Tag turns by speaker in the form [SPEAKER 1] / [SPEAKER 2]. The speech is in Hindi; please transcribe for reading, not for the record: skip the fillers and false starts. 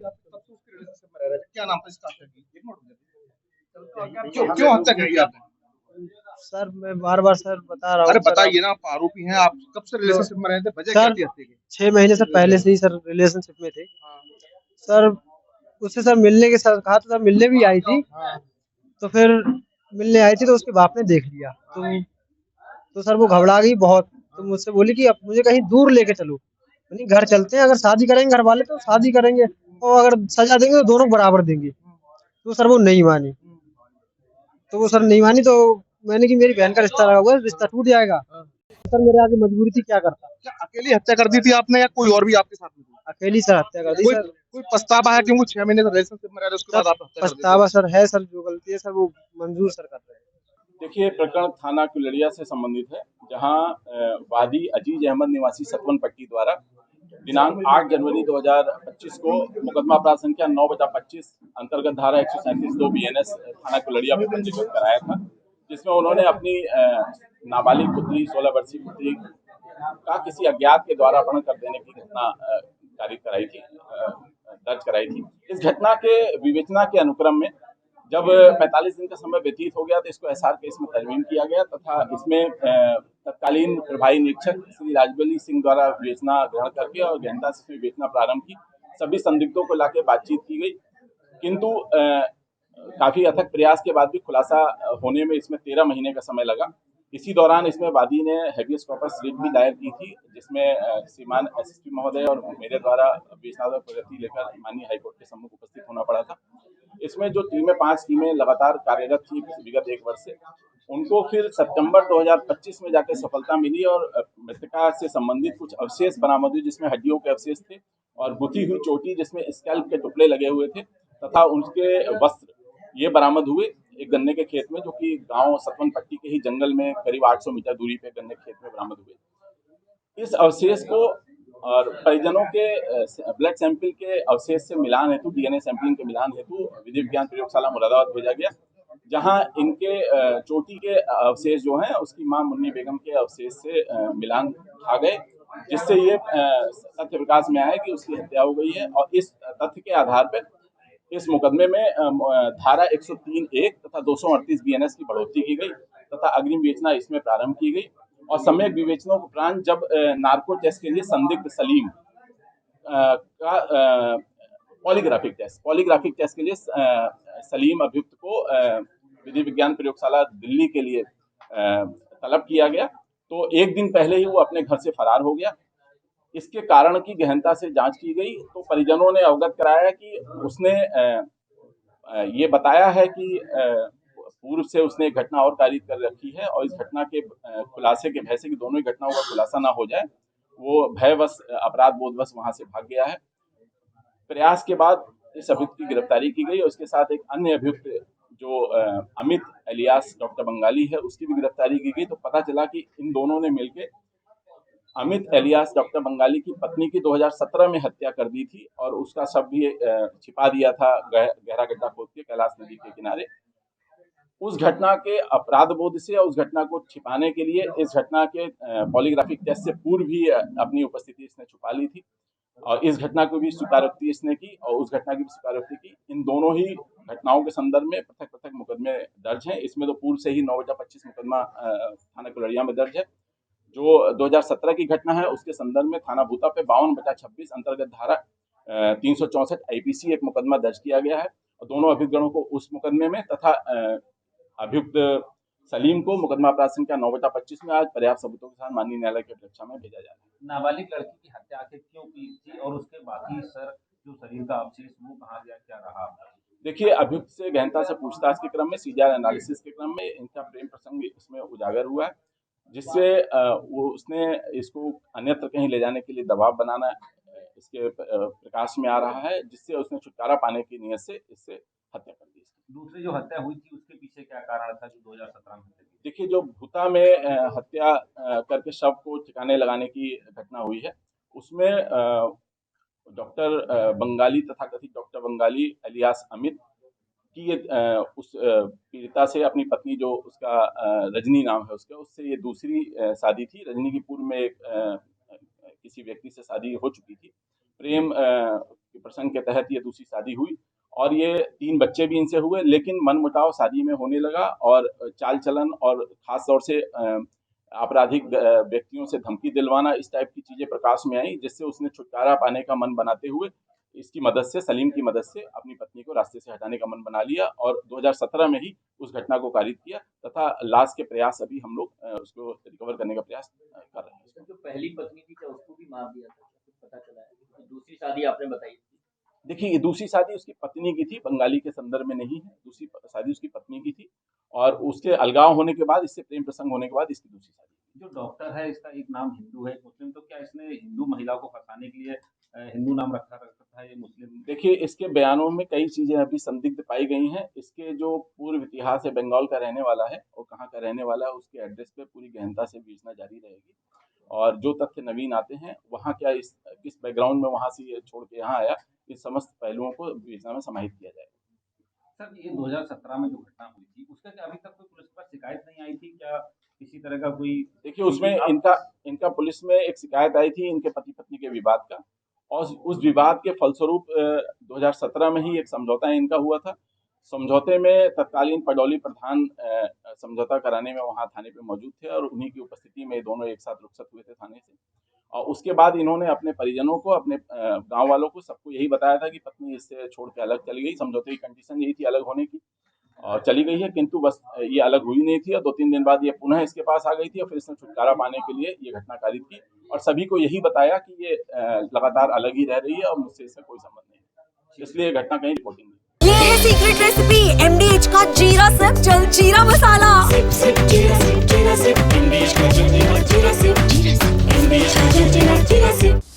[SPEAKER 1] आप कब से उसके रिलेशनशिप में रह रहे थे? क्या नाम था इसका आपका? एक मिनट रुक जाइए। क्यों क्यों हत्या की थी आपने?
[SPEAKER 2] सर मैं बार बार सर बता रहा
[SPEAKER 1] अरे
[SPEAKER 2] हूँ सर आप
[SPEAKER 1] बताइए ना, आप आरोपी हैं, आप कब से
[SPEAKER 2] तो
[SPEAKER 1] रिलेशनशिप में रहे थे? वजह क्या
[SPEAKER 2] सर
[SPEAKER 1] थी हत्या की?
[SPEAKER 2] 6 महीने से पहले से ही सर रिलेशनशिप में थे
[SPEAKER 1] हाँ
[SPEAKER 2] सर। उससे सर मिलने के सर कहा तो सर मिलने भी आई थी।
[SPEAKER 1] हाँ
[SPEAKER 2] तो फिर मिलने आई थी तो उसके बाप ने देख लिया तो सर वो घबरा गई बहुत। तो मुझसे बोली कि अब मुझे कहीं दूर लेके चलो, यानी घर चलते हैं, अगर शादी करेंगे घर वाले तो शादी करेंगे और अगर सजा देंगे तो दोनों बराबर देंगे। तो सर वो नहीं मानी। तो वो सर नहीं मानी तो मैंने कि मेरी बहन का रिश्ता लगा हुआ है, रिश्ता टूट जाएगा।
[SPEAKER 1] हाँ।
[SPEAKER 2] सर मेरे आगे मजबूरी थी, क्या करता।
[SPEAKER 1] क्या अकेली हत्या कर दी थी आपने या कोई और भी आपके साथ में था?
[SPEAKER 2] अकेली सर हत्या कर दी
[SPEAKER 1] कोई
[SPEAKER 2] सर।
[SPEAKER 1] कोई पछतावा है कि वो 6 महीने से रिलेशनशिप में रह रहे उसके
[SPEAKER 2] सर
[SPEAKER 1] बाद आप हत्या कर देते?
[SPEAKER 2] पछतावा सर है सर, जो गलती है सर वो मंजूर सर कर रहे हैं।
[SPEAKER 3] देखिए, प्रकरण थाना कुलड़िया से संबंधित है, जहां वादी अजीज अहमद निवासी सतवन पट्टी द्वारा दिनांक 8 जनवरी 2025 को मुकदमा अपराध संख्या 9/25 अंतर्गत धारा 137(2) BNS थाना कुलड़िया में पंजीकृत कराया था, जिसमें उन्होंने अपनी नाबालिग पुत्री 16 वर्षीय पुत्री का किसी अज्ञात के द्वारा अपहरण कर देने की घटना कारित कराई थी, दर्ज कराई थी। इस घटना के विवेचना के अनुक्रम में जब 45 दिन का समय व्यतीत हो गया तो इसको एसआर केस में तरमीम किया गया तथा इसमें तत्कालीन प्रभारी निरीक्षक श्री राजबली सिंह द्वारा विवेचना ग्रहण करके और गहनता से विवेचना प्रारंभ की। सभी संदिग्धों को लाके बातचीत की गई, किंतु काफी अथक प्रयास के बाद भी खुलासा होने में इसमें 13 महीने का समय लगा। इसी दौरान इसमें वादी ने हैबियस कॉर्पस रिट भी दायर की थी, जिसमें श्रीमान एसएसपी महोदय और मेरे द्वारा विवेचनात्मक प्रगति लेकर माननीय हाईकोर्ट के सम्मुख उपस्थित होना पड़ा था। इसमें जो टीमें 5 टीमें लगातार कार्यरत थी विगत 1 वर्ष से, उनको फिर सितंबर 2025 में जाकर सफलता मिली और मृतका से संबंधित कुछ अवशेष बरामद हुए, जिसमें हड्डियों के अवशेष थे और गुथी हुई चोटी जिसमें स्कैल्प के टुकड़े लगे हुए थे तथा उनके वस्त्र ये बरामद हुए एक गन्ने के खेत में, जो कि गांव सतवन पट्टी के ही जंगल में करीब 800 मीटर दूरी पे गन्ने के खेत में बरामद हुए। इस अवशेष को और परिजनों के ब्लड सैंपल के अवशेष से मिलान हेतु, डीएनए सैंपलिंग के मिलान हेतु विधि विज्ञान प्रयोगशाला मुरादाबाद भेजा गया, जहां इनके चोटी के अवशेष जो हैं उसकी मां मुन्नी बेगम के अवशेष से मिलान खा गए, जिससे ये तथ्य प्रकाश में आया कि उसकी हत्या हो गई है। और इस तथ्य के आधार पर इस मुकदमे में धारा 103(1) तथा 238 बीएनएस की बढ़ोतरी की गई तथा अग्रिम विवेचना इसमें प्रारंभ की गई। और सम्यक विवेचना के उपरांत जब नार्को टेस्ट के लिए संदिग्ध सलीम का पॉलीग्राफिक टेस्ट के लिए सलीम अभियुक्त को विधि विज्ञान प्रयोगशाला दिल्ली के लिए तलब किया गया, तो एक दिन पहले ही वो अपने घर से फरार हो गया। इसके कारण की गहनता से जांच की गई तो परिजनों ने अवगत कराया कि उसने ये बताया है कि पूर्व से उसने एक घटना और कारित कर रखी है और इस घटना के खुलासे के भय से कि दोनों ही घटनाओं का खुलासा ना हो जाए, वो भयवश अपराध बोधवश वहां से भाग गया है। प्रयास के बाद इस अभियुक्त की गिरफ्तारी की गई और उसके साथ एक अन्य अभियुक्त जो अमित एलियास डॉक्टर बंगाली है, उसकी भी गिरफ्तारी की गई। तो पता चला कि इन दोनों ने मिलकर अमित एलियास डॉक्टर बंगाली की पत्नी की 2017 में हत्या कर दी थी और उसका शव भी छिपा दिया था गहरा गड्ढा खोद के कैलाश नदी के किनारे। उस घटना के अपराध बोध से और उस घटना को छिपाने के लिए इस घटना के पॉलीग्राफिक टेस्ट से पूर्व भी अपनी उपस्थिति इसने छुपा ली थी और इस घटना को भी स्वीकारोक्ति इसने की और उस घटना की भी स्वीकारोक्ति की। इन दोनों ही घटनाओं के संदर्भ में पृथक पृथक मुकदमे दर्ज हैं। इसमें तो पूर्व से ही 9/25 मुकदमा थाना कुलड़िया में दर्ज है। जो 2017 की घटना है उसके संदर्भ में थाना भूता पे 52/26 अंतर्गत धारा 364 आईपीसी एक मुकदमा दर्ज किया गया है और दोनों अभियुक्तगणों को उस मुकदमे में तथा अभियुक्त सलीम को मुकदमा अपराध संख्या 9/25 में आज पर्याप्त सबूतों के साथ माननीय न्यायालय की अध्यक्षता में भेजा जा रहा है।
[SPEAKER 4] नाबालिग लड़की की हत्या आखिर क्यों की थी और उसके बाकी सर जो शरीर का अवशेष वो कहाँ गया, क्या रहा?
[SPEAKER 3] देखिए, अभियुक्त से गहनता से पूछताछ के क्रम में सीजीआर एनालिसिस के क्रम में इनका प्रेम प्रसंग इसमें उजागर हुआ है, जिससे वो उसने इसको अन्यत्र कहीं ले जाने के लिए दबाव बनाना इसके प्रकाश में आ रहा है, जिससे उसने छुटकारा पाने की नीयत से इससे हत्या कर दी।
[SPEAKER 4] दूसरी जो हत्या हुई थी उसके पीछे क्या कारण था जो 2017 में हत्या की?
[SPEAKER 3] देखिए, जो भूता में हत्या करके शव को ठिकाने लगाने की घटना हुई है, उसमें डॉक्टर बंगाली तथाकथित डॉक्टर बंगाली एलियास अमित की ये उस पीड़िता से अपनी पत्नी जो उसका रजनी नाम है उसका, उससे ये दूसरी शादी थी। रजनी की पूर्व में एक किसी व्यक्ति से शादी हो चुकी थी। प्रेम के प्रसंग के तहत ये दूसरी शादी हुई और ये 3 बच्चे भी इनसे हुए, लेकिन मनमुटाव शादी में होने लगा और चाल चलन और खास तौर से आपराधिक व्यक्तियों से धमकी दिलवाना, इस टाइप की चीजें प्रकाश में आई, जिससे उसने छुटकारा पाने का मन बनाते हुए इसकी मदद से, सलीम की मदद से अपनी पत्नी को रास्ते से हटाने का मन बना लिया और 2017 में ही उस घटना को कारित किया तथा लाश के प्रयास अभी हम लोग उसको रिकवर करने का प्रयास कर रहे हैं।
[SPEAKER 5] जो पहली पत्नी थी क्या उसको भी मार दिया था, कुछ पता चला है? दूसरी शादी आपने बताई।
[SPEAKER 3] देखिए, ये दूसरी शादी उसकी पत्नी की थी, बंगाली के संदर्भ में नहीं है, दूसरी शादी उसकी पत्नी की थी और उसके अलगाव होने के बाद, इससे प्रेम प्रसंग होने के बाद इसकी दूसरी शादी।
[SPEAKER 4] जो डॉक्टर है इसका एक नाम हिंदू है, एक मुस्लिम, तो क्या इसने हिंदू महिला को फंसाने के लिए हिंदू नाम रखा था ये मुस्लिम?
[SPEAKER 3] देखिए, इसके बयानों में कई चीजें अभी संदिग्ध पाई गई हैं। इसके जो पूर्व इतिहास है, बंगाल का रहने वाला है और कहाँ का रहने वाला है, उसके एड्रेस पे पूरी गहनता से विवेचना जारी रहेगी और जो तथ्य नवीन आते हैं वहाँ क्या किस बैकग्राउंड में वहाँ से ये छोड़ के यहाँ आया, इस समस्त पहलुओं को विवेचना में समाहित किया जाएगा।
[SPEAKER 4] सर, ये 2017 में जो घटना हुई थी उसका क्या अभी तक कोई पुलिस पर शिकायत नहीं आई थी? क्या किसी तरह का कोई?
[SPEAKER 3] देखिए, उसमें इनका पुलिस में एक शिकायत आई थी इनके पति पत्नी के विवाद का और उस विवाद के फलस्वरूप 2017 में ही एक समझौता इनका हुआ था। समझौते में तत्कालीन पडौली प्रधान समझौता कराने में वहाँ थाने पे मौजूद थे और उन्हीं की उपस्थिति में दोनों एक साथ रुखसत हुए थे थाने से और उसके बाद इन्होंने अपने परिजनों को, अपने गांव वालों को, सबको यही बताया था कि पत्नी इससे छोड़ के अलग चली गई। समझौते की कंडीशन यही थी अलग होने की और चली गई है, किंतु बस ये अलग हुई नहीं थी और 2-3 दिन बाद ये पुनः इसके पास आ गई थी और फिर इसने छुटकारा पाने के लिए ये घटना कारित की और सभी को यही बताया कि ये लगातार अलग ही रह रही है और मुझसे इसका कोई संबंध नहीं है, इसलिए ये घटना कहीं रिपोर्टिंग नहीं।
[SPEAKER 6] ये है सीक्रेट रेसिपी MDH का जीरा सिर्फ जल जीरा मसाला।
[SPEAKER 7] जीरा सिर्फ MDH का जल जीरा सिर्फ